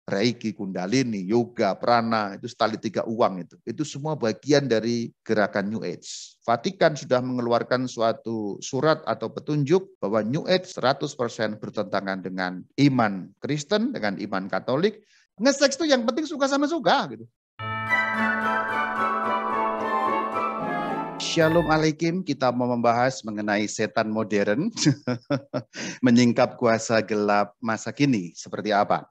Reiki, Kundalini, Yoga, Prana, itu tali tiga uang itu. Itu semua bagian dari gerakan New Age. Vatikan sudah mengeluarkan suatu surat atau petunjuk bahwa New Age 100% bertentangan dengan iman Kristen, dengan iman Katolik. Nge-seks itu yang penting suka sama suka gitu. Shalom Alaikum, kita mau membahas mengenai setan modern, menyingkap kuasa gelap masa kini, seperti apa?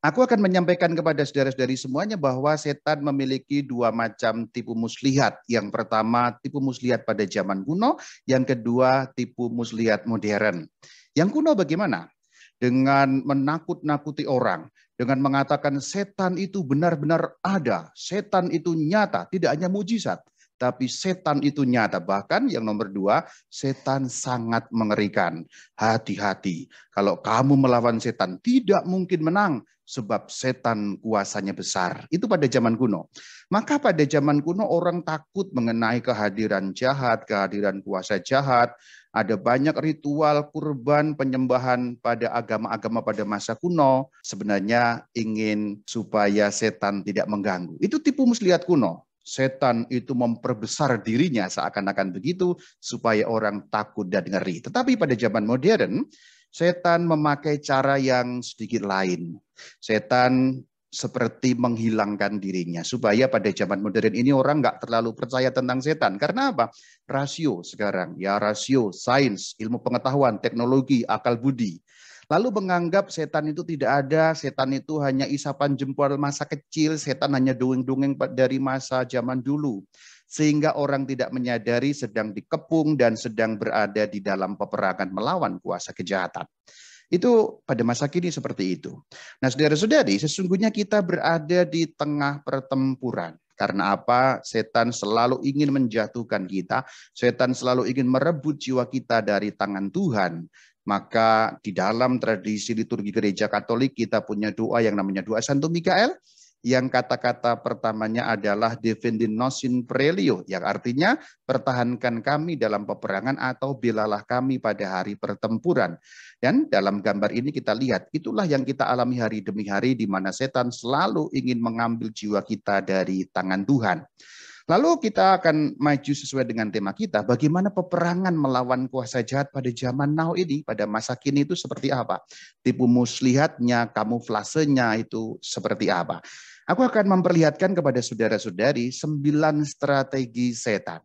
Aku akan menyampaikan kepada saudara-saudari semuanya bahwa setan memiliki dua macam tipu muslihat. Yang pertama, tipu muslihat pada zaman kuno. Yang kedua, tipu muslihat modern. Yang kuno bagaimana? Dengan menakut-nakuti orang. Dengan mengatakan setan itu benar-benar ada. Setan itu nyata, tidak hanya mujizat. Tapi setan itu nyata. Bahkan yang nomor dua, setan sangat mengerikan. Hati-hati. Kalau kamu melawan setan, tidak mungkin menang. Sebab setan kuasanya besar. Itu pada zaman kuno. Maka pada zaman kuno orang takut mengenai kehadiran jahat, kehadiran kuasa jahat. Ada banyak ritual kurban penyembahan pada agama-agama pada masa kuno. Sebenarnya ingin supaya setan tidak mengganggu. Itu tipu muslihat kuno. Setan itu memperbesar dirinya seakan-akan begitu supaya orang takut dan ngeri. Tetapi pada zaman modern, setan memakai cara yang sedikit lain. Setan seperti menghilangkan dirinya. Supaya pada zaman modern ini orang nggak terlalu percaya tentang setan. Karena apa? Rasio sekarang. Ya rasio, sains, ilmu pengetahuan, teknologi, akal budi. Lalu menganggap setan itu tidak ada, setan itu hanya isapan jempol masa kecil, setan hanya dongeng-dongeng dari masa zaman dulu. Sehingga orang tidak menyadari sedang dikepung dan sedang berada di dalam peperangan melawan kuasa kejahatan. Itu pada masa kini seperti itu. Nah saudara-saudari, sesungguhnya kita berada di tengah pertempuran. Karena apa? Setan selalu ingin menjatuhkan kita. Setan selalu ingin merebut jiwa kita dari tangan Tuhan. Maka di dalam tradisi liturgi gereja Katolik kita punya doa yang namanya doa Santo Mikael. Yang kata-kata pertamanya adalah Defendi nos in prelio, yang artinya pertahankan kami dalam peperangan atau belalah kami pada hari pertempuran. Dan dalam gambar ini kita lihat, itulah yang kita alami hari demi hari di mana setan selalu ingin mengambil jiwa kita dari tangan Tuhan. Lalu kita akan maju sesuai dengan tema kita, bagaimana peperangan melawan kuasa jahat pada zaman now ini, pada masa kini itu seperti apa? Tipu muslihatnya, kamuflasenya itu seperti apa? Aku akan memperlihatkan kepada saudara-saudari 9 strategi setan.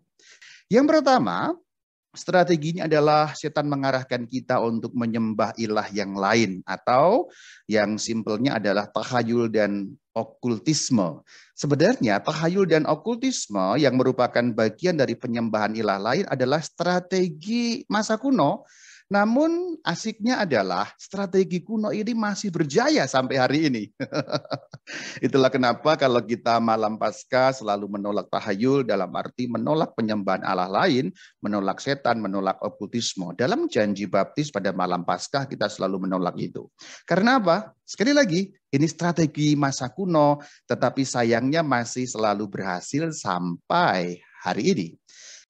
Yang pertama, strateginya adalah setan mengarahkan kita untuk menyembah ilah yang lain atau yang simpelnya adalah tahayul dan okultisme. Sebenarnya tahayul dan okultisme yang merupakan bagian dari penyembahan ilah lain adalah strategi masa kuno. Namun asiknya adalah strategi kuno ini masih berjaya sampai hari ini. Itulah kenapa kalau kita malam Paskah selalu menolak tahayul dalam arti menolak penyembahan Allah lain, menolak setan, menolak okultisme. Dalam janji baptis pada malam Paskah kita selalu menolak itu. Karena apa? Sekali lagi, ini strategi masa kuno, tetapi sayangnya masih selalu berhasil sampai hari ini.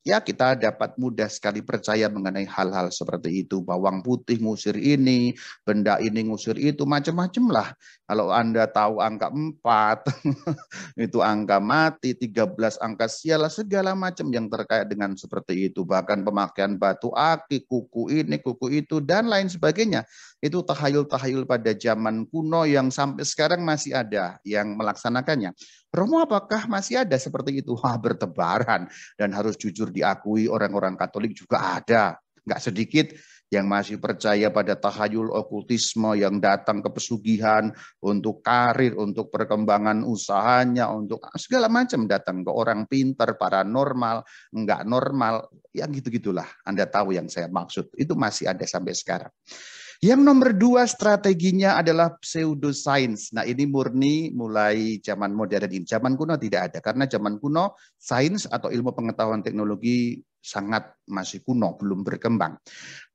Ya kita dapat mudah sekali percaya mengenai hal-hal seperti itu. Bawang putih ngusir ini, benda ini ngusir itu, macam-macam lah. Kalau Anda tahu angka 4, itu angka mati, 13 angka sial, segala macam yang terkait dengan seperti itu. Bahkan pemakaian batu akik, kuku ini, kuku itu, dan lain sebagainya. Itu tahayul-tahayul pada zaman kuno yang sampai sekarang masih ada yang melaksanakannya. Romo apakah masih ada seperti itu? Wah, bertebaran. Dan harus jujur diakui orang-orang Katolik juga ada. Nggak sedikit yang masih percaya pada tahayul okultisme yang datang ke pesugihan untuk karir, untuk perkembangan usahanya, untuk segala macam datang ke orang pintar, paranormal, nggak normal, yang gitu-gitulah. Anda tahu yang saya maksud. Itu masih ada sampai sekarang. Yang nomor 2 strateginya adalah pseudoscience. Nah ini murni mulai zaman modern ini. Zaman kuno tidak ada. Karena zaman kuno sains atau ilmu pengetahuan teknologi sangat masih kuno, belum berkembang.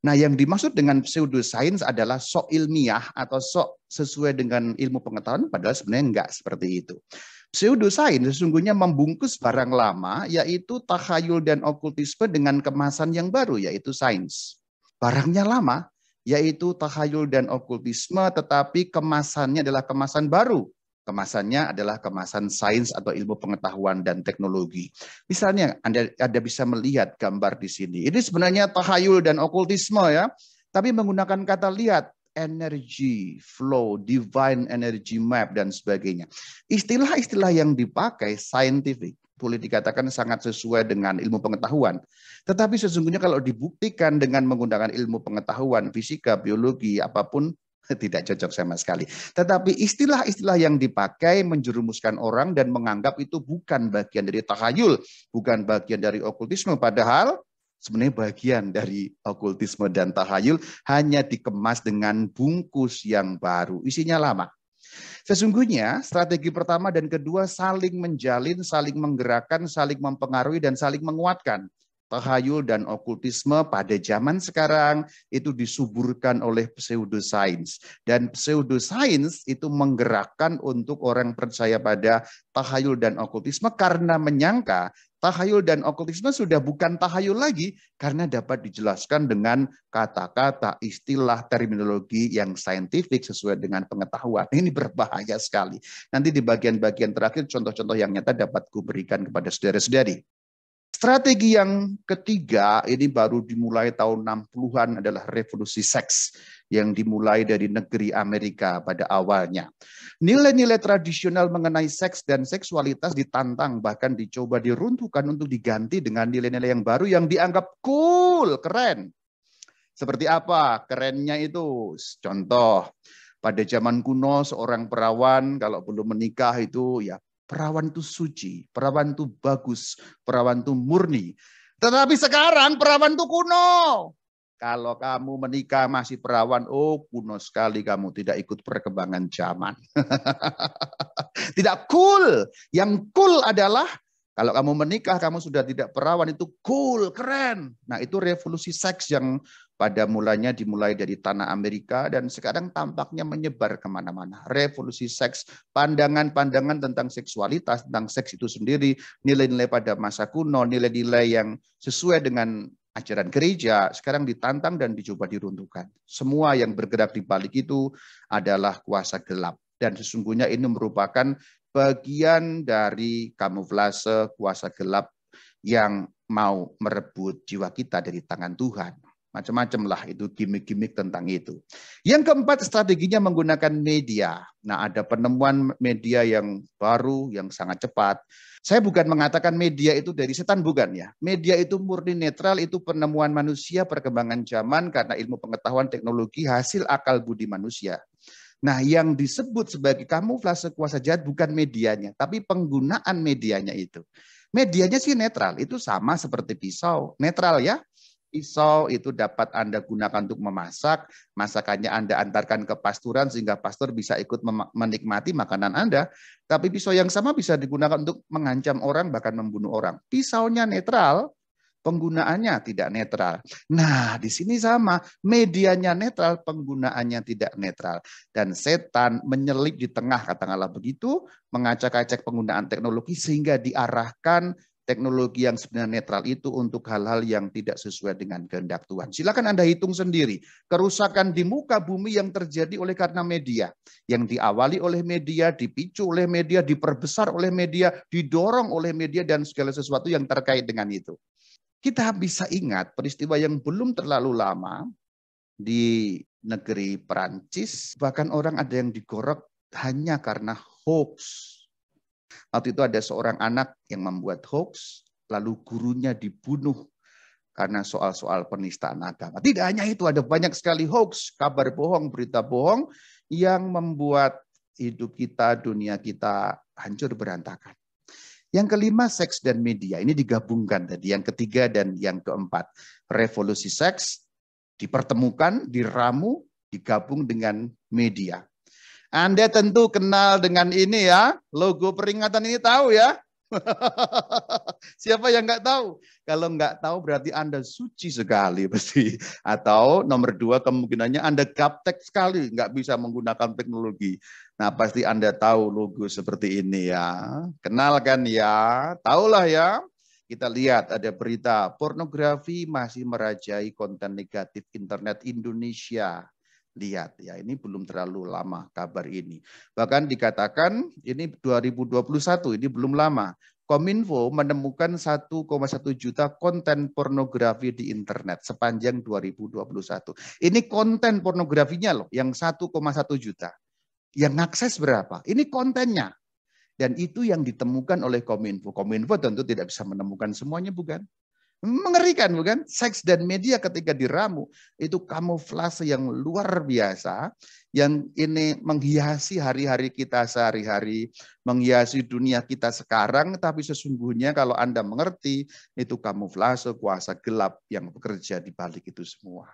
Nah yang dimaksud dengan pseudoscience adalah sok ilmiah atau sok sesuai dengan ilmu pengetahuan, padahal sebenarnya enggak seperti itu. Pseudoscience sesungguhnya membungkus barang lama, yaitu tahayul dan okultisme dengan kemasan yang baru, yaitu sains. Barangnya lama, yaitu tahayul dan okultisme, tetapi kemasannya adalah kemasan baru. Kemasannya adalah kemasan sains atau ilmu pengetahuan dan teknologi. Misalnya Anda bisa melihat gambar di sini. Ini sebenarnya tahayul dan okultisme ya, tapi menggunakan kata lihat, energy flow, divine energy map dan sebagainya. Istilah-istilah yang dipakai scientific, boleh dikatakan sangat sesuai dengan ilmu pengetahuan. Tetapi sesungguhnya kalau dibuktikan dengan menggunakan ilmu pengetahuan, fisika, biologi, apapun, tidak cocok sama sekali. Tetapi istilah-istilah yang dipakai menjerumuskan orang dan menganggap itu bukan bagian dari tahayul, bukan bagian dari okultisme. Padahal sebenarnya bagian dari okultisme dan tahayul, hanya dikemas dengan bungkus yang baru. Isinya lama. Sesungguhnya strategi pertama dan kedua saling menjalin, saling menggerakkan, saling mempengaruhi, dan saling menguatkan. Tahayul dan okultisme pada zaman sekarang itu disuburkan oleh pseudosains. Dan pseudosains itu menggerakkan untuk orang percaya pada tahayul dan okultisme karena menyangka tahayul dan okultisme sudah bukan tahayul lagi karena dapat dijelaskan dengan kata-kata, istilah, terminologi yang saintifik sesuai dengan pengetahuan. Ini berbahaya sekali. Nanti di bagian-bagian terakhir contoh-contoh yang nyata dapat kuberikan kepada saudara-saudari. Strategi yang ketiga ini baru dimulai tahun 60-an adalah revolusi seks yang dimulai dari negeri Amerika pada awalnya. Nilai-nilai tradisional mengenai seks dan seksualitas ditantang bahkan dicoba diruntuhkan untuk diganti dengan nilai-nilai yang baru yang dianggap cool, keren. Seperti apa kerennya itu? Contoh, pada zaman kuno seorang perawan kalau belum menikah itu ya perawan itu suci, perawan itu bagus, perawan itu murni. Tetapi sekarang perawan itu kuno. Kalau kamu menikah masih perawan, oh kuno sekali kamu, tidak ikut perkembangan zaman. Tidak cool. Yang cool adalah kalau kamu menikah, kamu sudah tidak perawan, itu cool, keren. Nah itu revolusi seks yang pada mulanya dimulai dari tanah Amerika dan sekarang tampaknya menyebar kemana-mana. Revolusi seks, pandangan-pandangan tentang seksualitas, tentang seks itu sendiri, nilai-nilai pada masa kuno, nilai-nilai yang sesuai dengan ajaran gereja, sekarang ditantang dan dicoba diruntuhkan. Semua yang bergerak di balik itu adalah kuasa gelap. Dan sesungguhnya ini merupakan bagian dari kamuflase kuasa gelap yang mau merebut jiwa kita dari tangan Tuhan. Macam-macam lah itu gimmick-gimmick tentang itu. Yang keempat strateginya menggunakan media. Nah ada penemuan media yang baru, yang sangat cepat. Saya bukan mengatakan media itu dari setan, bukan ya. Media itu murni netral, itu penemuan manusia, perkembangan zaman karena ilmu pengetahuan teknologi hasil akal budi manusia. Nah yang disebut sebagai kamuflase kuasa jahat bukan medianya, tapi penggunaan medianya itu. Medianya sih netral, itu sama seperti pisau, netral ya. Pisau itu dapat Anda gunakan untuk memasak, masakannya Anda antarkan ke pasturan sehingga pastor bisa ikut menikmati makanan Anda. Tapi pisau yang sama bisa digunakan untuk mengancam orang, bahkan membunuh orang. Pisaunya netral, penggunaannya tidak netral. Nah, di sini sama, medianya netral, penggunaannya tidak netral. Dan setan menyelip di tengah, katakanlah begitu, mengacak-acak penggunaan teknologi sehingga diarahkan teknologi yang sebenarnya netral itu untuk hal-hal yang tidak sesuai dengan kehendak Tuhan. Silakan Anda hitung sendiri. Kerusakan di muka bumi yang terjadi oleh karena media. Yang diawali oleh media, dipicu oleh media, diperbesar oleh media, didorong oleh media, dan segala sesuatu yang terkait dengan itu. Kita bisa ingat peristiwa yang belum terlalu lama di negeri Perancis. Bahkan orang ada yang digorok hanya karena hoax. Waktu itu ada seorang anak yang membuat hoax, lalu gurunya dibunuh karena soal-soal penistaan agama. Tidak hanya itu, ada banyak sekali hoax, kabar bohong, berita bohong yang membuat hidup kita, dunia kita hancur berantakan. Yang kelima, seks dan media. Ini digabungkan tadi. Yang ketiga dan yang keempat. Revolusi seks dipertemukan, diramu, digabung dengan media. Anda tentu kenal dengan ini ya, logo peringatan ini tahu ya. Siapa yang nggak tahu? Kalau nggak tahu berarti Anda suci sekali pasti. Atau nomor dua kemungkinannya Anda gaptek sekali, nggak bisa menggunakan teknologi. Nah pasti Anda tahu logo seperti ini ya. Kenal kan ya? Tahulah ya. Kita lihat ada berita pornografi masih merajai konten negatif internet Indonesia. Lihat ya, ini belum terlalu lama kabar ini. Bahkan dikatakan ini 2021, ini belum lama. Kominfo menemukan 1,1 juta konten pornografi di internet sepanjang 2021. Ini konten pornografinya loh, yang 1,1 juta. Yang akses berapa? Ini kontennya. Dan itu yang ditemukan oleh Kominfo. Kominfo tentu tidak bisa menemukan semuanya, bukan? Mengerikan, bukan? Seks dan media ketika diramu, itu kamuflase yang luar biasa, yang ini menghiasi hari-hari kita sehari-hari, menghiasi dunia kita sekarang, tapi sesungguhnya kalau Anda mengerti, itu kamuflase kuasa gelap yang bekerja di balik itu semua.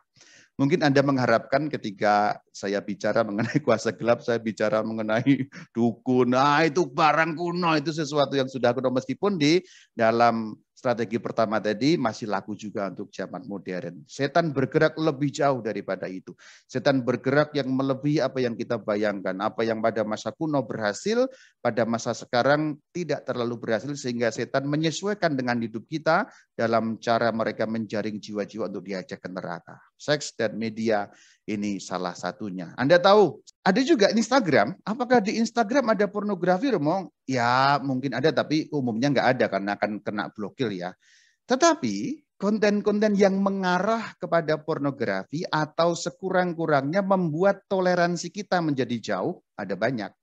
Mungkin Anda mengharapkan ketika saya bicara mengenai kuasa gelap, saya bicara mengenai dukun. Nah, itu barang kuno, itu sesuatu yang sudah kuno. Meskipun di dalam strategi pertama tadi masih laku juga untuk zaman modern. Setan bergerak lebih jauh daripada itu. Setan bergerak yang melebihi apa yang kita bayangkan. Apa yang pada masa kuno berhasil, pada masa sekarang tidak terlalu berhasil. Sehingga setan menyesuaikan dengan hidup kita dalam cara mereka menjaring jiwa-jiwa untuk diajak ke neraka. Seks dan media ini salah satunya. Anda tahu, ada juga Instagram. Apakah di Instagram ada pornografi, Romo? Ya, mungkin ada, tapi umumnya nggak ada karena akan kena blokir ya. Tetapi konten-konten yang mengarah kepada pornografi atau sekurang-kurangnya membuat toleransi kita menjadi jauh, ada banyak.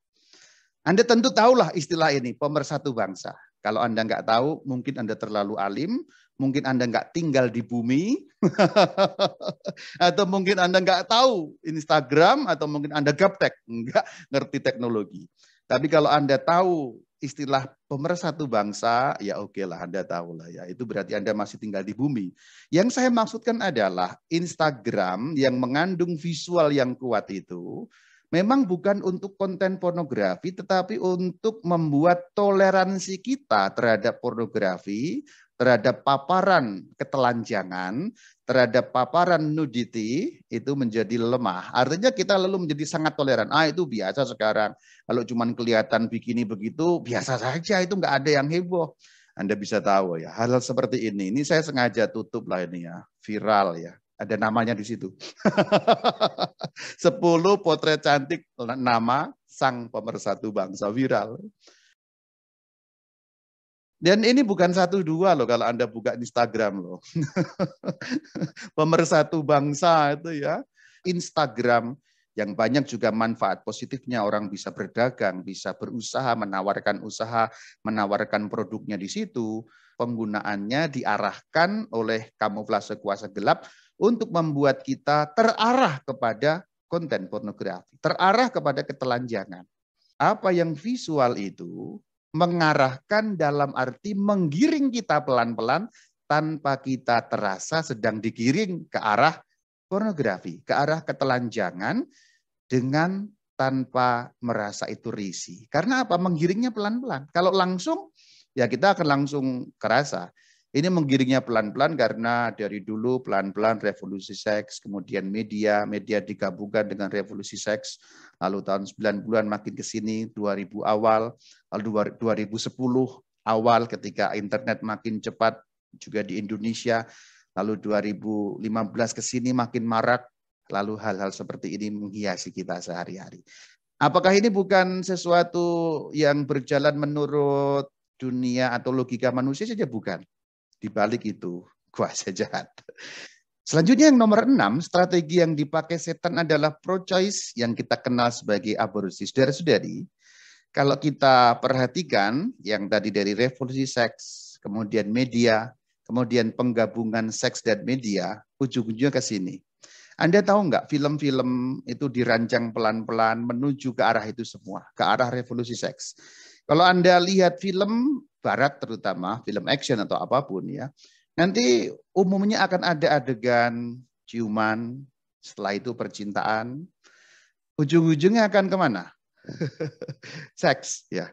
Anda tentu tahulah istilah ini, pemersatu bangsa. Kalau Anda nggak tahu, mungkin Anda terlalu alim, mungkin Anda nggak tinggal di bumi, atau mungkin Anda nggak tahu Instagram, atau mungkin Anda gaptek, nggak ngerti teknologi. Tapi kalau Anda tahu istilah pemersatu bangsa, ya oke lah, Anda tahu lah ya. Itu berarti Anda masih tinggal di bumi. Yang saya maksudkan adalah Instagram yang mengandung visual yang kuat itu, memang bukan untuk konten pornografi, tetapi untuk membuat toleransi kita terhadap pornografi, terhadap paparan ketelanjangan, terhadap paparan nudity, itu menjadi lemah. Artinya kita lalu menjadi sangat toleran. Itu biasa sekarang. Kalau cuma kelihatan bikini begitu, biasa saja, itu nggak ada yang heboh. Anda bisa tahu ya, hal-hal seperti ini. Ini saya sengaja tutup lah ini ya, viral ya. Ada namanya di situ. 10 potret cantik nama sang pemersatu bangsa viral. Dan ini bukan 1-2 loh kalau Anda buka Instagram loh. Pemersatu bangsa itu ya. Instagram yang banyak juga manfaat positifnya, orang bisa berdagang, bisa berusaha, menawarkan produknya di situ. Penggunaannya diarahkan oleh kamuflase kuasa gelap untuk membuat kita terarah kepada konten pornografi, terarah kepada ketelanjangan. Apa yang visual itu mengarahkan dalam arti menggiring kita pelan-pelan tanpa kita terasa sedang digiring ke arah pornografi, ke arah ketelanjangan dengan tanpa merasa itu risih. Karena apa? Menggiringnya pelan-pelan. Kalau langsung, ya kita akan langsung kerasa. Ini menggiringnya pelan-pelan karena dari dulu pelan-pelan revolusi seks, kemudian media digabungkan dengan revolusi seks, lalu tahun 90-an makin ke sini, 2000 awal, lalu 2010 awal ketika internet makin cepat juga di Indonesia, lalu 2015 ke sini makin marak, lalu hal-hal seperti ini menghiasi kita sehari-hari. Apakah ini bukan sesuatu yang berjalan menurut dunia atau logika manusia saja? Bukan. Di balik itu kuasa jahat. Selanjutnya yang nomor 6, strategi yang dipakai setan adalah pro-choice yang kita kenal sebagai aborsi. Saudara-saudari, kalau kita perhatikan yang tadi dari revolusi seks, kemudian media, kemudian penggabungan seks dan media, ujung-ujungnya ke sini. Anda tahu nggak film-film itu dirancang pelan-pelan menuju ke arah itu semua, ke arah revolusi seks. Kalau Anda lihat film barat terutama, film action atau apapun ya, nanti umumnya akan ada adegan ciuman, setelah itu percintaan, ujung-ujungnya akan kemana? Seks ya.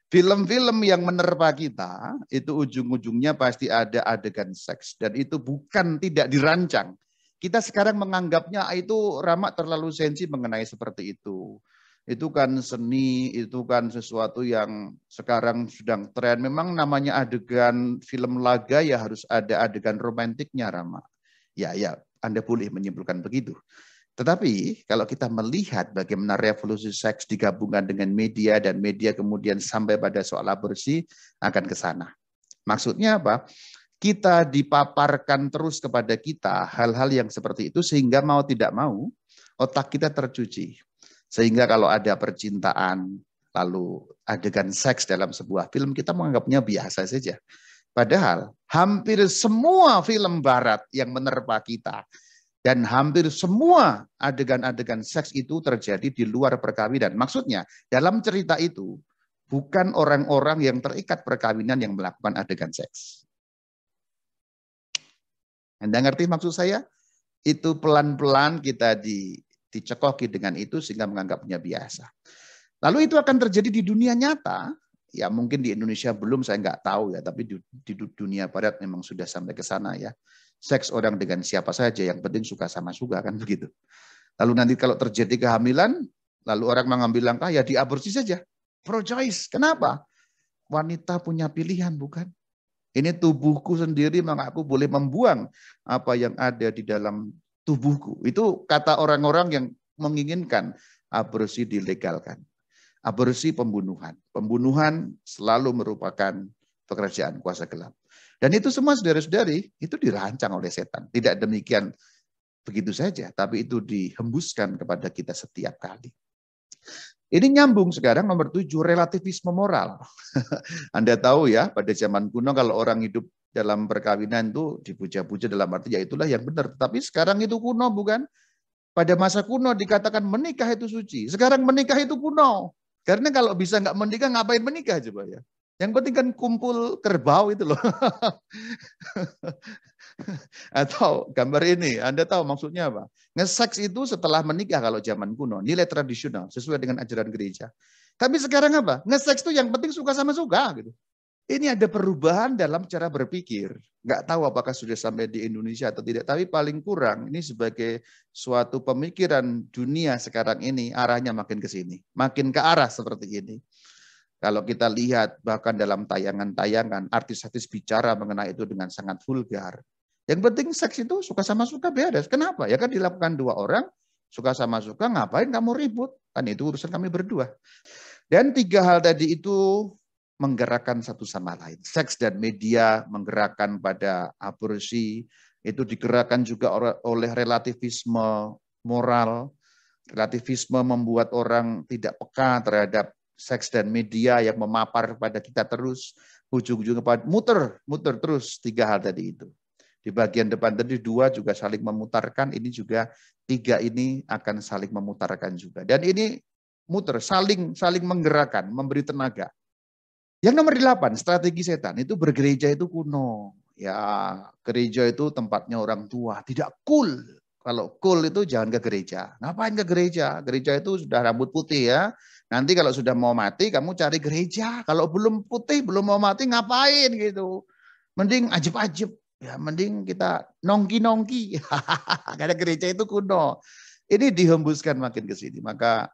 Film-film yang menerpa kita, itu ujung-ujungnya pasti ada adegan seks. Dan itu bukan tidak dirancang. Kita sekarang menganggapnya itu Rama terlalu sensi mengenai seperti itu. Itu kan seni, itu kan sesuatu yang sekarang sedang tren. Memang namanya adegan film laga ya harus ada adegan romantiknya, Rama. Ya, Anda boleh menyimpulkan begitu. Tetapi kalau kita melihat bagaimana revolusi seks digabungkan dengan media dan media kemudian sampai pada soal aborsi akan ke sana. Maksudnya apa? Kita dipaparkan terus kepada kita hal-hal yang seperti itu sehingga mau tidak mau otak kita tercuci. Sehingga kalau ada percintaan lalu adegan seks dalam sebuah film kita menganggapnya biasa saja. Padahal hampir semua film barat yang menerpa kita dan hampir semua adegan-adegan seks itu terjadi di luar perkawinan. Maksudnya, dalam cerita itu, bukan orang-orang yang terikat perkawinan yang melakukan adegan seks. Anda ngerti maksud saya? Itu pelan-pelan kita dicekoki dengan itu sehingga menganggapnya biasa. Lalu itu akan terjadi di dunia nyata. Ya mungkin di Indonesia belum, saya nggak tahu ya. Tapi di dunia barat memang sudah sampai ke sana ya. Seks orang dengan siapa saja, yang penting suka sama suka kan begitu. Lalu nanti kalau terjadi kehamilan, lalu orang mengambil langkah ya diaborsi saja. Pro-choice, kenapa? Wanita punya pilihan bukan? Ini tubuhku sendiri, maka aku boleh membuang apa yang ada di dalam tubuhku. Itu kata orang-orang yang menginginkan aborsi dilegalkan. Aborsi pembunuhan. Pembunuhan selalu merupakan pekerjaan kuasa gelap. Dan itu semua saudara-saudari, itu dirancang oleh setan. Tidak demikian begitu saja, tapi itu dihembuskan kepada kita setiap kali. Ini nyambung sekarang nomor 7, relativisme moral. Anda tahu ya, pada zaman kuno kalau orang hidup dalam perkawinan itu dipuja-puja dalam arti ya itulah yang benar. Tapi sekarang itu kuno bukan? Pada masa kuno dikatakan menikah itu suci. Sekarang menikah itu kuno. Karena kalau bisa nggak menikah, ngapain menikah coba ya? Yang penting kan kumpul kerbau itu loh. Atau gambar ini, Anda tahu maksudnya apa? Nge-seks itu setelah menikah kalau zaman kuno, nilai tradisional, sesuai dengan ajaran gereja. Tapi sekarang apa? Nge-seks itu yang penting suka sama suka. Gitu. Ini ada perubahan dalam cara berpikir. Nggak tahu apakah sudah sampai di Indonesia atau tidak, tapi paling kurang ini sebagai suatu pemikiran dunia sekarang ini arahnya makin ke sini. Makin ke arah seperti ini. Kalau kita lihat bahkan dalam tayangan-tayangan artis-artis bicara mengenai itu dengan sangat vulgar. Yang penting seks itu suka sama suka beres. Kenapa? Ya kan dilakukan 2 orang, suka sama suka, ngapain kamu ribut? Kan itu urusan kami berdua. Dan 3 hal tadi itu menggerakkan satu sama lain. Seks dan media menggerakkan pada aborsi, itu digerakkan juga oleh relativisme moral. Relativisme membuat orang tidak peka terhadap seks dan media yang memapar pada kita terus, ujung-ujungnya muter terus 3 hal tadi itu. Di bagian depan tadi 2 juga saling memutarkan, ini juga 3 ini akan saling memutarkan juga. Dan ini muter, saling menggerakkan, memberi tenaga. Yang nomor 8, strategi setan, itu bergereja itu kuno. Ya, gereja itu tempatnya orang tua, tidak cool. Kalau cool itu jangan ke gereja. Ngapain ke gereja? Gereja itu sudah rambut putih ya. Nanti kalau sudah mau mati, kamu cari gereja. Kalau belum putih, belum mau mati, ngapain gitu. Mending ajib-ajib. Ya, mending kita nongki-nongki. Karena gereja itu kuno. Ini dihembuskan makin ke sini. Maka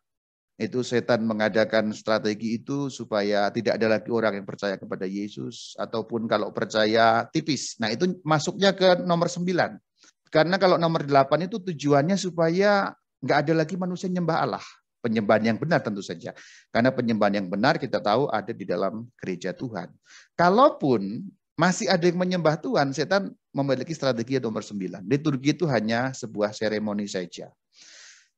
itu setan mengadakan strategi itu supaya tidak ada lagi orang yang percaya kepada Yesus. Ataupun kalau percaya tipis. Nah itu masuknya ke nomor 9. Karena kalau nomor 8 itu tujuannya supaya nggak ada lagi manusia nyembah Allah. Penyembahan yang benar tentu saja. Karena penyembahan yang benar kita tahu ada di dalam gereja Tuhan. Kalaupun masih ada yang menyembah Tuhan, setan memiliki strategi nomor 9. Liturgi itu hanya sebuah seremoni saja.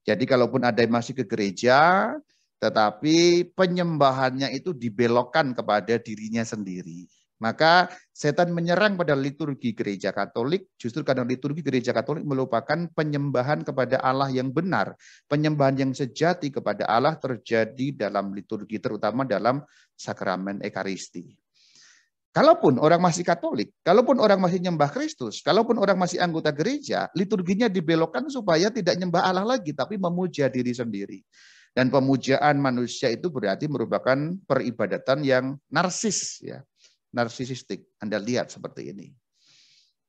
Jadi kalaupun ada yang masih ke gereja, tetapi penyembahannya itu dibelokkan kepada dirinya sendiri. Maka setan menyerang pada liturgi gereja Katolik, justru karena liturgi gereja Katolik melupakan penyembahan kepada Allah yang benar. Penyembahan yang sejati kepada Allah terjadi dalam liturgi, terutama dalam sakramen Ekaristi. Kalaupun orang masih Katolik, kalaupun orang masih nyembah Kristus, kalaupun orang masih anggota gereja, liturginya dibelokkan supaya tidak nyembah Allah lagi, tapi memuja diri sendiri. Dan pemujaan manusia itu berarti merupakan peribadatan yang narsis, ya. Narsisistik. Anda lihat seperti ini.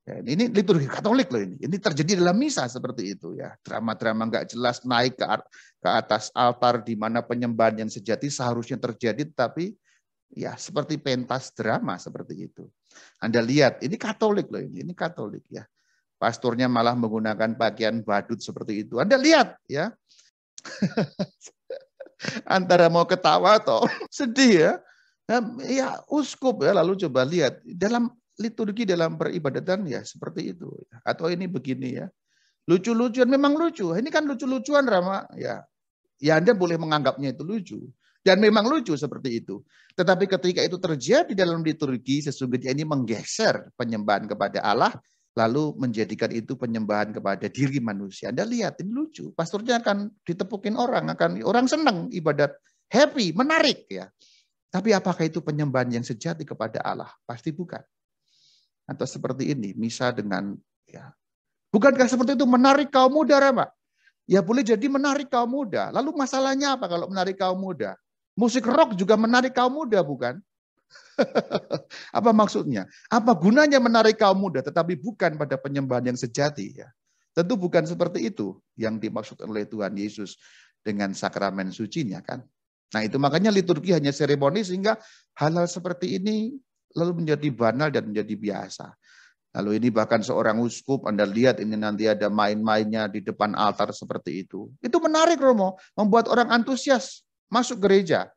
Ya, ini liturgi Katolik loh ini. Ini terjadi dalam misa seperti itu ya. Drama-drama nggak jelas naik ke atas altar di mana penyembahan yang sejati seharusnya terjadi, tapi ya seperti pentas drama seperti itu. Anda lihat, ini Katolik loh ini Katolik ya. Pastornya malah menggunakan pakaian badut seperti itu. Anda lihat ya. Antara mau ketawa atau sedih ya. Ya uskup ya, lalu coba lihat dalam liturgi dalam peribadatan ya seperti itu. Atau ini begini ya. Lucu-lucuan memang lucu. Ini kan lucu-lucuan Rama ya. Ya Anda boleh menganggapnya itu lucu. Dan memang lucu seperti itu. Tetapi ketika itu terjadi dalam liturgi, sesungguhnya ini menggeser penyembahan kepada Allah, lalu menjadikan itu penyembahan kepada diri manusia. Anda lihat, ini lucu. Pastornya akan ditepukin orang senang ibadat, happy, menarik ya. Tapi apakah itu penyembahan yang sejati kepada Allah? Pasti bukan. Atau seperti ini, misa dengan ya. Bukankah seperti itu menarik kaum muda, Rama? Ya boleh jadi menarik kaum muda. Lalu masalahnya apa kalau menarik kaum muda? Musik rock juga menarik kaum muda, bukan? Apa maksudnya? Apa gunanya menarik kaum muda tetapi bukan pada penyembahan yang sejati ya? Tentu bukan seperti itu yang dimaksud oleh Tuhan Yesus dengan sakramen sucinya kan. Nah, itu makanya liturgi hanya seremoni sehingga hal-hal seperti ini lalu menjadi banal dan menjadi biasa. Lalu ini bahkan seorang uskup, Anda lihat ini nanti ada main-mainnya di depan altar seperti itu. Itu menarik Romo, membuat orang antusias masuk gereja.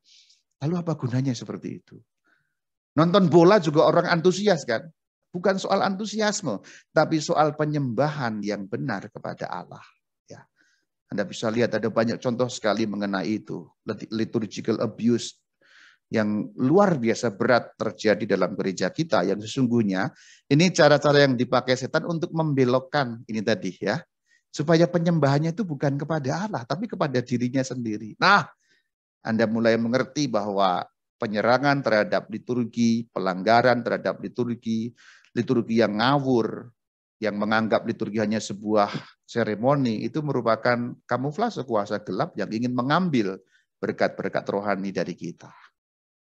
Lalu apa gunanya seperti itu? Nonton bola juga orang antusias kan? Bukan soal antusiasme, tapi soal penyembahan yang benar kepada Allah. Ya. Anda bisa lihat ada banyak contoh sekali mengenai itu. Liturgical abuse yang luar biasa berat terjadi dalam gereja kita yang sesungguhnya ini cara-cara yang dipakai setan untuk membelokkan ini tadi ya. Supaya penyembahannya itu bukan kepada Allah tapi kepada dirinya sendiri. Nah, Anda mulai mengerti bahwa penyerangan terhadap liturgi, pelanggaran terhadap liturgi, liturgi yang ngawur, yang menganggap liturgi hanya sebuah seremoni itu merupakan kamuflase kuasa gelap yang ingin mengambil berkat-berkat rohani dari kita.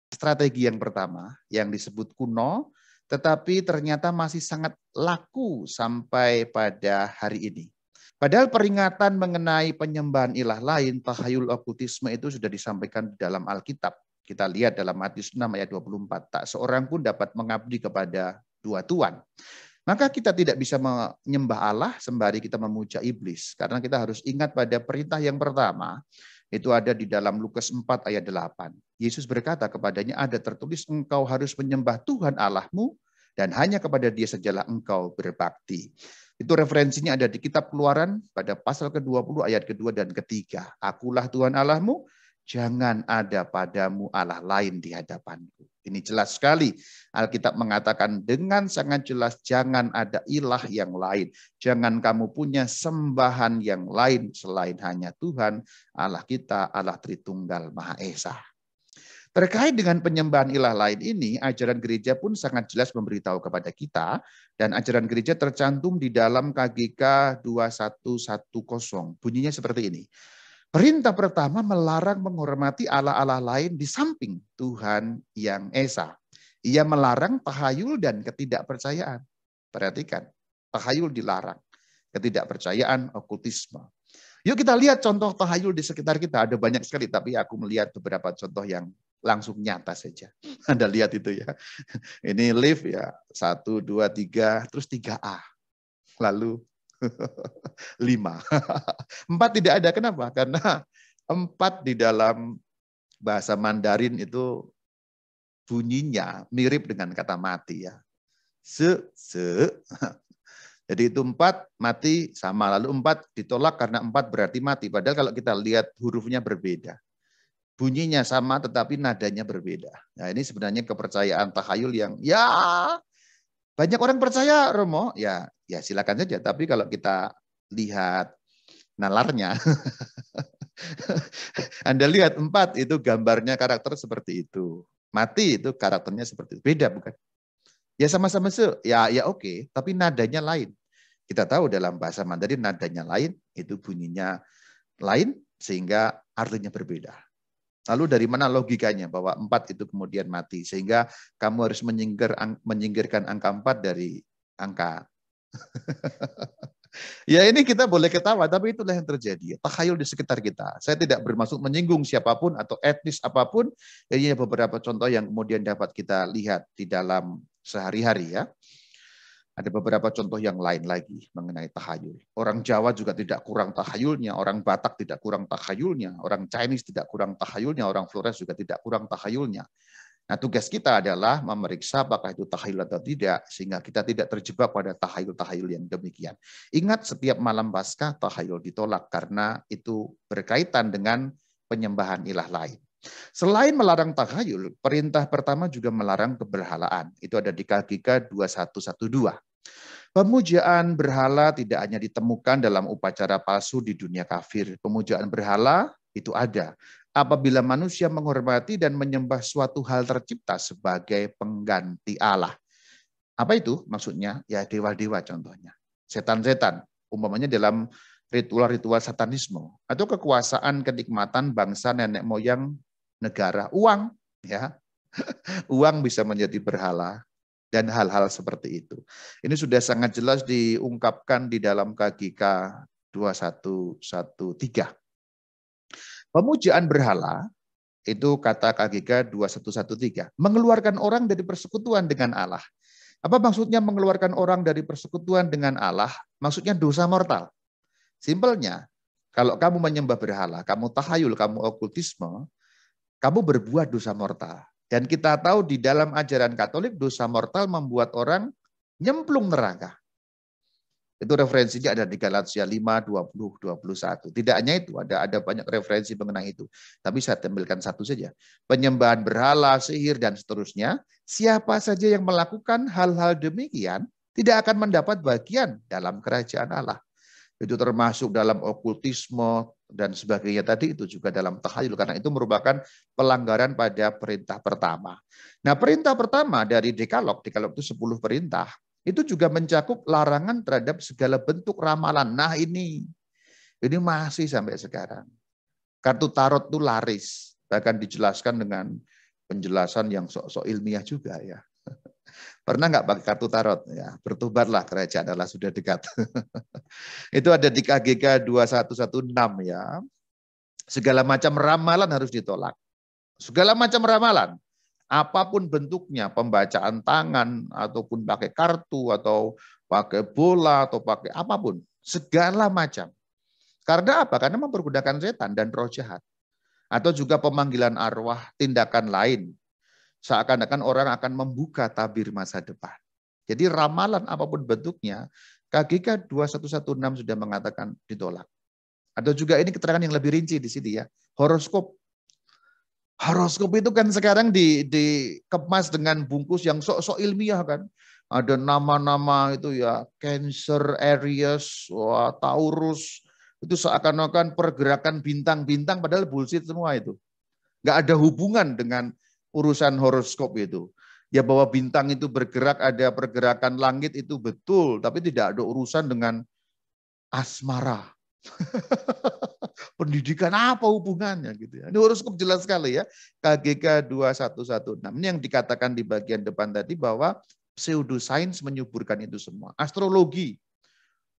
Strategi yang pertama yang disebut kuno, tetapi ternyata masih sangat laku sampai pada hari ini. Padahal peringatan mengenai penyembahan ilah lain, tahayul okultisme itu sudah disampaikan dalam Alkitab. Kita lihat dalam Matius 6 ayat 24, tak seorang pun dapat mengabdi kepada dua tuan. Maka kita tidak bisa menyembah Allah sembari kita memuja iblis. Karena kita harus ingat pada perintah yang pertama, itu ada di dalam Lukas 4 ayat 8. Yesus berkata kepadanya, ada tertulis engkau harus menyembah Tuhan Allahmu dan hanya kepada Dia sajalah engkau berbakti. Itu referensinya ada di kitab Keluaran pada pasal ke-20 ayat kedua dan ketiga. Akulah Tuhan Allahmu, jangan ada padamu Allah lain di hadapanku. Ini jelas sekali. Alkitab mengatakan dengan sangat jelas jangan ada ilah yang lain. Jangan kamu punya sembahan yang lain selain hanya Tuhan Allah kita, Allah Tritunggal Maha Esa. Terkait dengan penyembahan ilah lain ini, ajaran gereja pun sangat jelas memberitahu kepada kita dan ajaran gereja tercantum di dalam KGK 2110. Bunyinya seperti ini. Perintah pertama melarang menghormati Allah-Allah lain di samping Tuhan yang Esa. Ia melarang tahayul dan ketidakpercayaan. Perhatikan, tahayul dilarang. Ketidakpercayaan, okultisme. Yuk kita lihat contoh tahayul di sekitar kita. Ada banyak sekali, tapi aku melihat beberapa contoh yang langsung nyata saja. Anda lihat itu ya. Ini lift ya, 1, 2, 3, terus 3A. Lalu 5. 4 tidak ada. Kenapa? Karena 4 di dalam bahasa Mandarin itu bunyinya mirip dengan kata mati ya. Se. Jadi itu 4 mati sama. Lalu 4 ditolak karena 4 berarti mati. Padahal kalau kita lihat hurufnya berbeda. Bunyinya sama tetapi nadanya berbeda. Nah ini sebenarnya kepercayaan tahayul yang ya banyak orang percaya Romo. Ya silakan saja. Tapi kalau kita lihat nalarnya, Anda lihat 4 itu gambarnya karakter seperti itu. Mati itu karakternya seperti itu. Beda bukan? Ya sama-sama ya oke, tapi nadanya lain. Kita tahu dalam bahasa Mandarin nadanya lain, itu bunyinya lain sehingga artinya berbeda. Lalu dari mana logikanya bahwa 4 itu kemudian mati sehingga kamu harus menyingkirkan angka 4 dari angka Ya ini kita boleh ketawa, tapi itulah yang terjadi. Takhayul di sekitar kita. Saya tidak bermaksud menyinggung siapapun atau etnis apapun. Ini beberapa contoh yang kemudian dapat kita lihat di dalam sehari-hari ya. Ada beberapa contoh yang lain lagi mengenai takhayul. Orang Jawa juga tidak kurang takhayulnya, orang Batak tidak kurang takhayulnya, orang Chinese tidak kurang takhayulnya, orang Flores juga tidak kurang takhayulnya. Nah, tugas kita adalah memeriksa apakah itu takhayul atau tidak, sehingga kita tidak terjebak pada takhayul-takhayul yang demikian. Ingat, setiap malam Paskah takhayul ditolak karena itu berkaitan dengan penyembahan ilah lain. Selain melarang takhayul, perintah pertama juga melarang keberhalaan. Itu ada di KGK 2112. Pemujaan berhala tidak hanya ditemukan dalam upacara palsu di dunia kafir. Pemujaan berhala itu ada apabila manusia menghormati dan menyembah suatu hal tercipta sebagai pengganti Allah. Apa itu maksudnya? Ya dewa-dewa contohnya. Setan-setan, umpamanya dalam ritual-ritual satanisme atau kekuasaan kenikmatan bangsa nenek moyang negara, uang ya. Uang bisa menjadi berhala dan hal-hal seperti itu. Ini sudah sangat jelas diungkapkan di dalam KGK 2113. Pemujaan berhala, itu kata KGK 2113, mengeluarkan orang dari persekutuan dengan Allah. Apa maksudnya mengeluarkan orang dari persekutuan dengan Allah? Maksudnya dosa mortal. Simpelnya, kalau kamu menyembah berhala, kamu tahayul, kamu okultisme, kamu berbuat dosa mortal. Dan kita tahu di dalam ajaran Katolik dosa mortal membuat orang nyemplung neraka. Itu referensinya ada di Galatia 5, 20, 21. Tidak hanya itu, ada banyak referensi mengenai itu. Tapi saya tampilkan satu saja. Penyembahan berhala, sihir, dan seterusnya. Siapa saja yang melakukan hal-hal demikian tidak akan mendapat bagian dalam kerajaan Allah. Itu termasuk dalam okultisme dan sebagainya tadi, itu juga dalam takhayul, karena itu merupakan pelanggaran pada perintah pertama. Nah, perintah pertama dari Dekalog itu 10 perintah, itu juga mencakup larangan terhadap segala bentuk ramalan. Nah, ini masih sampai sekarang. Kartu tarot itu laris, bahkan dijelaskan dengan penjelasan yang sok-sok ilmiah juga ya. Pernah nggak pakai kartu tarot? Ya, bertobatlah, kerajaan Allah sudah dekat. Itu ada di KGK 2116 ya. Segala macam ramalan harus ditolak. Segala macam ramalan, apapun bentuknya, pembacaan tangan ataupun pakai kartu atau pakai bola atau pakai apapun, segala macam. Karena apa? Karena mempergunakan setan dan roh jahat. Atau juga pemanggilan arwah, tindakan lain. Seakan-akan orang akan membuka tabir masa depan. Jadi ramalan apapun bentuknya, KGK 2116 sudah mengatakan ditolak. Atau juga ini keterangan yang lebih rinci di sini ya, horoskop. Horoskop itu kan sekarang dikemas dengan bungkus yang sok-sok ilmiah kan. Ada nama-nama itu ya, Cancer, Aries, Taurus. Itu seakan-akan pergerakan bintang-bintang, padahal bullshit semua itu. Nggak ada hubungan dengan urusan horoskop itu. Ya bahwa bintang itu bergerak, ada pergerakan langit itu betul, tapi tidak ada urusan dengan asmara. Pendidikan apa hubungannya gitu ya. Ini horoskop jelas sekali ya. KGK 2116. Ini yang dikatakan di bagian depan tadi bahwa pseudosains menyuburkan itu semua. Astrologi.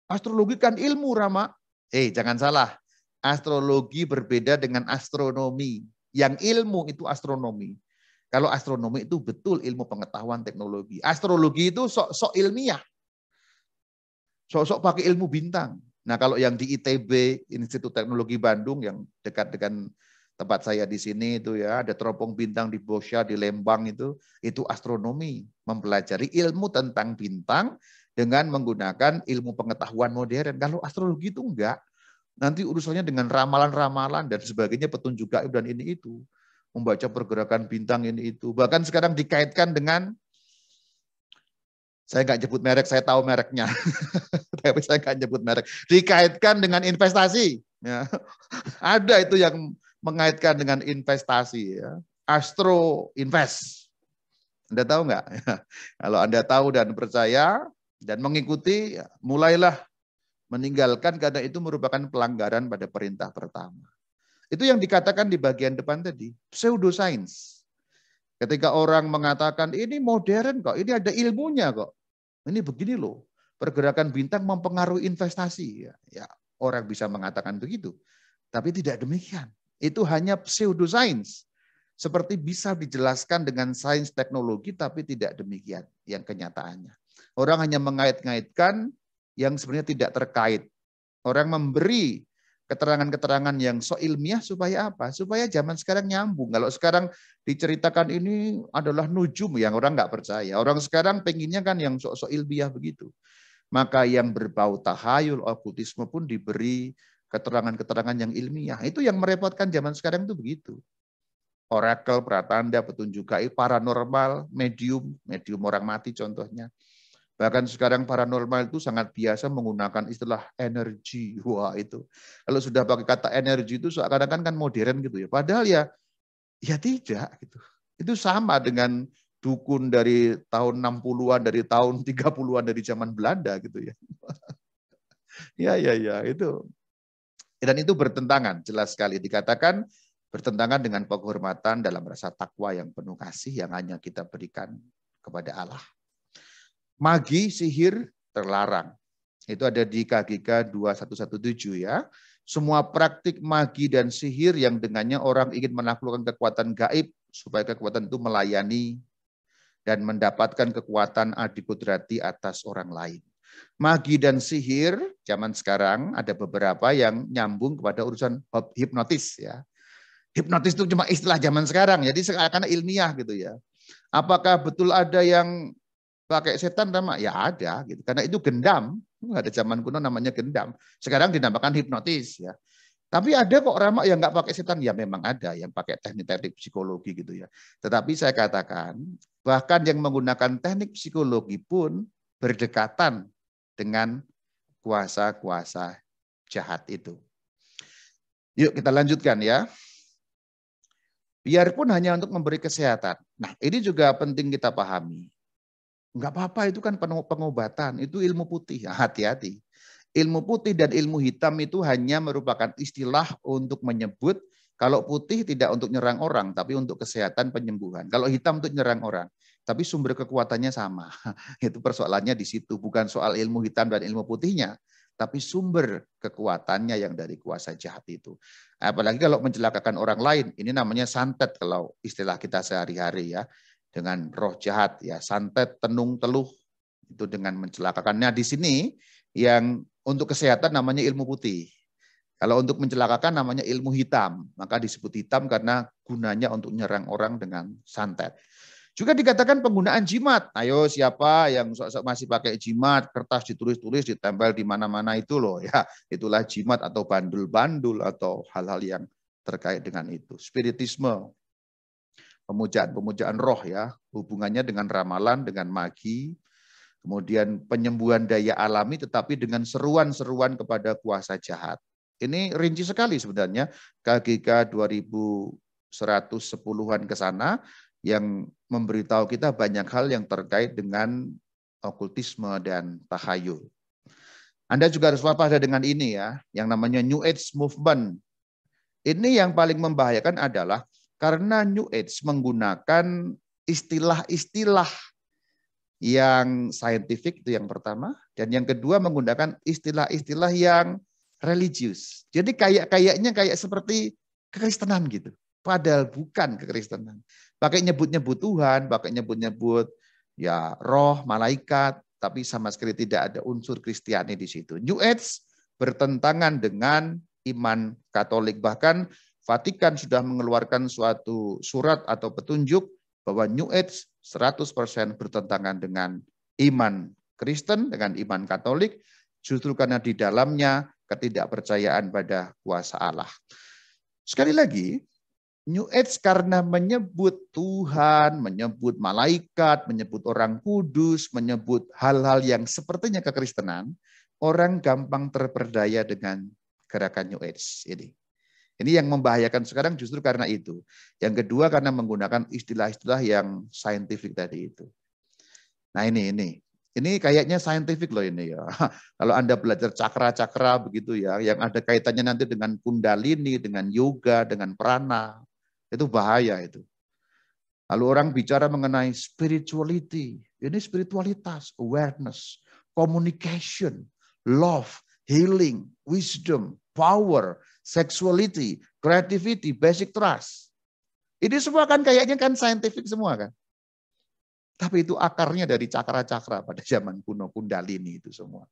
Astrologi kan ilmu, Rama. Jangan salah. Astrologi berbeda dengan astronomi. Yang ilmu itu astronomi. Kalau astronomi itu betul ilmu pengetahuan teknologi. Astrologi itu sok-sok ilmiah. Sok-sok pakai ilmu bintang. Nah, kalau yang di ITB, Institut Teknologi Bandung, yang dekat dengan tempat saya di sini itu ya, ada teropong bintang di Bosya, di Lembang itu astronomi. Mempelajari ilmu tentang bintang dengan menggunakan ilmu pengetahuan modern. Kalau astrologi itu enggak. Nanti urusannya dengan ramalan-ramalan dan sebagainya, petunjuk gaib dan ini itu. Membaca pergerakan bintang ini itu. Bahkan sekarang dikaitkan dengan, saya nggak nyebut merek, saya tahu mereknya. Tapi saya nggak nyebut merek. Dikaitkan dengan investasi. Ya. Ada itu yang mengaitkan dengan investasi. Ya. Astro Invest. Anda tahu nggak? Kalau Anda tahu dan percaya dan mengikuti, mulailah meninggalkan, karena itu merupakan pelanggaran pada perintah pertama. Itu yang dikatakan di bagian depan tadi, pseudosains. Ketika orang mengatakan ini modern kok, ini ada ilmunya kok. Ini begini loh. pergerakan bintang mempengaruhi investasi. Ya, orang bisa mengatakan begitu. Tapi tidak demikian. Itu hanya pseudoscience. Seperti bisa dijelaskan dengan sains teknologi, tapi tidak demikian yang kenyataannya. Orang hanya mengait-ngaitkan yang sebenarnya tidak terkait. Orang memberi keterangan-keterangan yang so ilmiah supaya apa? Supaya zaman sekarang nyambung. Kalau sekarang diceritakan ini adalah nujum, yang orang nggak percaya. Orang sekarang penginnya kan yang so ilmiah begitu. Maka yang berbau tahayul, okultisme pun diberi keterangan-keterangan yang ilmiah. Itu yang merepotkan zaman sekarang itu begitu. Orakel, pratanda, petunjuk gaib, paranormal, medium orang mati contohnya. Bahkan sekarang paranormal itu sangat biasa menggunakan istilah energi. Wah itu. Kalau sudah pakai kata energi itu seakan-akan kan modern gitu ya. Padahal ya tidak gitu. Itu sama dengan dukun dari tahun 60-an, dari tahun 30-an dari zaman Belanda gitu ya. Ya, itu. Dan itu bertentangan, jelas sekali dikatakan bertentangan dengan penghormatan dalam rasa takwa yang penuh kasih yang hanya kita berikan kepada Allah. Magi, sihir terlarang. Itu ada di KGK 2117 ya. Semua praktik magi dan sihir yang dengannya orang ingin menaklukkan kekuatan gaib supaya kekuatan itu melayani dan mendapatkan kekuatan adikudrati atas orang lain. Magi dan sihir zaman sekarang ada beberapa yang nyambung kepada urusan hipnotis ya. Hipnotis itu cuma istilah zaman sekarang, jadi seakan-akan ilmiah gitu ya. Apakah betul ada yang pakai setan nama? Ya ada gitu. Karena itu gendam. Ada zaman kuno namanya gendam. Sekarang dinamakan hipnotis ya. Tapi ada kok ramak yang nggak pakai setan? Ya memang ada yang pakai teknik-teknik psikologi gitu ya. Tetapi saya katakan bahkan yang menggunakan teknik psikologi pun berdekatan dengan kuasa-kuasa jahat itu. Yuk kita lanjutkan ya. Biarpun hanya untuk memberi kesehatan. Nah ini juga penting kita pahami. Enggak apa-apa itu kan pengobatan, itu ilmu putih, hati-hati. Ilmu putih dan ilmu hitam itu hanya merupakan istilah untuk menyebut kalau putih tidak untuk nyerang orang, tapi untuk kesehatan penyembuhan. Kalau hitam untuk nyerang orang, tapi sumber kekuatannya sama. Itu persoalannya di situ, bukan soal ilmu hitam dan ilmu putihnya, tapi sumber kekuatannya yang dari kuasa jahat itu. Apalagi kalau mencelakakan orang lain, ini namanya santet kalau istilah kita sehari-hari ya. Dengan roh jahat ya, santet, tenung, teluh itu dengan mencelakakannya. Di sini yang untuk kesehatan namanya ilmu putih. Kalau untuk mencelakakan namanya ilmu hitam, maka disebut hitam karena gunanya untuk menyerang orang dengan santet. Juga dikatakan penggunaan jimat. Ayo siapa yang masih pakai jimat, kertas ditulis-tulis, ditempel di mana-mana itu loh ya. Itulah jimat atau bandul-bandul atau hal-hal yang terkait dengan itu. Spiritisme, pemujaan roh ya, hubungannya dengan ramalan, dengan magi, kemudian penyembuhan daya alami tetapi dengan seruan-seruan kepada kuasa jahat. Ini rinci sekali sebenarnya KGK 2110-an ke sana yang memberitahu kita banyak hal yang terkait dengan okultisme dan tahayul. Anda juga harus waspada dengan ini ya, yang namanya New Age Movement. Ini yang paling membahayakan adalah karena New Age menggunakan istilah-istilah yang saintifik, itu yang pertama. Dan yang kedua menggunakan istilah-istilah yang religius. Jadi kayaknya kayak seperti kekristenan gitu. Padahal bukan kekristenan. Pakai nyebut-nyebut Tuhan, pakai nyebut-nyebut ya roh, malaikat, tapi sama sekali tidak ada unsur Kristiani di situ. New Age bertentangan dengan iman Katolik. Bahkan Vatikan sudah mengeluarkan suatu surat atau petunjuk bahwa New Age 100% bertentangan dengan iman Kristen, dengan iman Katolik, justru karena di dalamnya ketidakpercayaan pada kuasa Allah. Sekali lagi, New Age karena menyebut Tuhan, menyebut malaikat, menyebut orang kudus, menyebut hal-hal yang sepertinya kekristenan, orang gampang terperdaya dengan gerakan New Age ini. Ini yang membahayakan sekarang justru karena itu. Yang kedua karena menggunakan istilah-istilah yang saintifik tadi itu. Nah ini kayaknya saintifik loh ini ya. Kalau Anda belajar cakra-cakra begitu ya, yang ada kaitannya nanti dengan kundalini, dengan yoga, dengan prana, itu bahaya itu. Lalu orang bicara mengenai spirituality, ini spiritualitas, awareness, communication, love, healing, wisdom, power, sexuality, creativity, basic trust. Ini semua kan kayaknya kan scientific semua kan. Tapi itu akarnya dari cakra-cakra pada zaman kuno, Kundalini itu semua.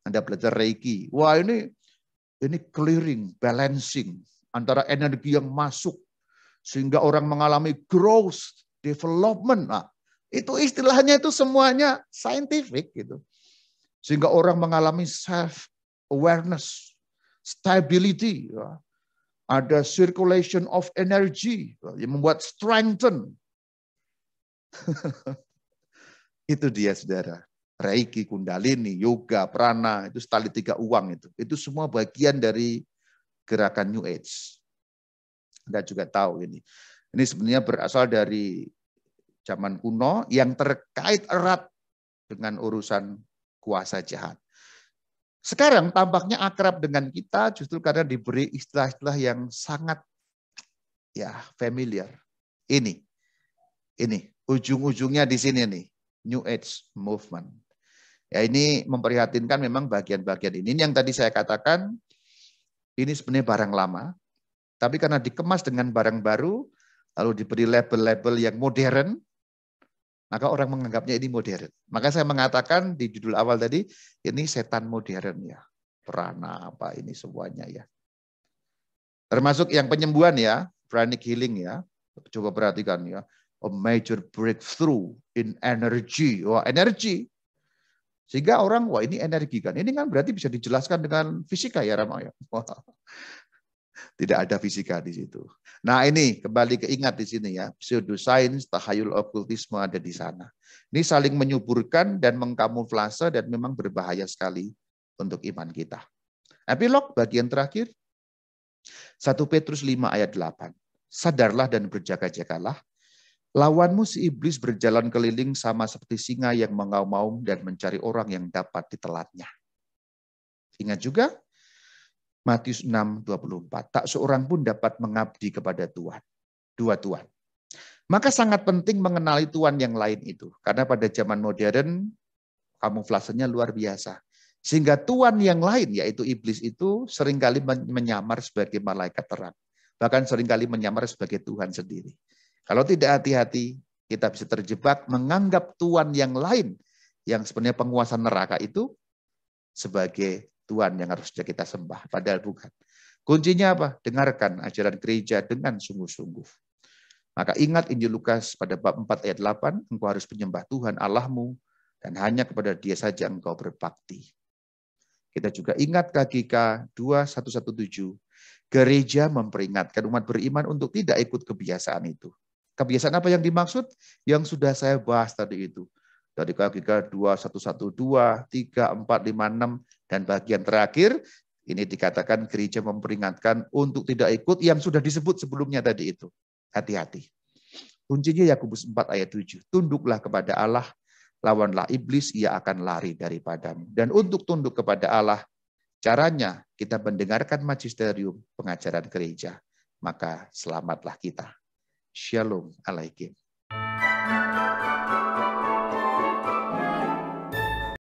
Anda belajar Reiki, wah ini clearing, balancing antara energi yang masuk sehingga orang mengalami growth, development. Nah, itu istilahnya itu semuanya scientific gitu. Sehingga orang mengalami self awareness, stability, ya. Ada circulation of energy yang membuat strengthen. Itu dia saudara. Reiki, Kundalini, yoga, prana, itu tali tiga uang itu. Itu semua bagian dari gerakan New Age. Anda juga tahu ini. Ini sebenarnya berasal dari zaman kuno yang terkait erat dengan urusan kuasa jahat. Sekarang tampaknya akrab dengan kita justru karena diberi istilah-istilah yang sangat familiar. Ini ujung-ujungnya di sini nih, New Age Movement. Ya ini memprihatinkan memang bagian-bagian ini. Ini yang tadi saya katakan, ini sebenarnya barang lama, tapi karena dikemas dengan barang baru, lalu diberi label-label yang modern, maka orang menganggapnya ini modern. Maka saya mengatakan di judul awal tadi, ini setan modern ya. Prana apa ini semuanya ya. Termasuk yang penyembuhan ya, pranic healing ya. Coba perhatikan ya. A major breakthrough in energy. Wah, energi. Sehingga orang, wah ini energi kan. Ini kan berarti bisa dijelaskan dengan fisika ya Rama ya. Tidak ada fisika di situ. Nah ini kembali keingat di sini ya. Pseudosains, tahayul okultisme ada di sana. Ini saling menyuburkan dan mengkamuflase dan memang berbahaya sekali untuk iman kita. Epilog bagian terakhir. 1 Petrus 5 ayat 8. Sadarlah dan berjaga-jagalah. Lawanmu si iblis berjalan keliling sama seperti singa yang mengaum-aum dan mencari orang yang dapat ditelannya. Ingat juga Matius 6:24. Tak seorang pun dapat mengabdi kepada Tuhan. Dua Tuhan. Maka sangat penting mengenali Tuhan yang lain itu. Karena pada zaman modern kamuflasenya luar biasa. Sehingga Tuhan yang lain yaitu iblis itu seringkali menyamar sebagai malaikat terang. Bahkan seringkali menyamar sebagai Tuhan sendiri. Kalau tidak hati-hati, kita bisa terjebak menganggap Tuhan yang lain yang sebenarnya penguasa neraka itu sebagai Tuhan yang harusnya kita sembah. Padahal bukan. Kuncinya apa? Dengarkan ajaran gereja dengan sungguh-sungguh. Maka ingat Injil Lukas pada bab 4 ayat 8, engkau harus menyembah Tuhan Allahmu dan hanya kepada Dia saja engkau berbakti. Kita juga ingat KGK 2117, gereja memperingatkan umat beriman untuk tidak ikut kebiasaan itu. Kebiasaan apa yang dimaksud? Yang sudah saya bahas tadi itu. Dari KGK 2112, 3, 4, 5, 6, dan bagian terakhir, ini dikatakan gereja memperingatkan untuk tidak ikut yang sudah disebut sebelumnya tadi itu. Hati-hati. Kuncinya Yakobus 4 ayat 7. Tunduklah kepada Allah, lawanlah iblis, ia akan lari daripadamu. Dan untuk tunduk kepada Allah, caranya kita mendengarkan magisterium pengajaran gereja. Maka selamatlah kita. Shalom alaikum.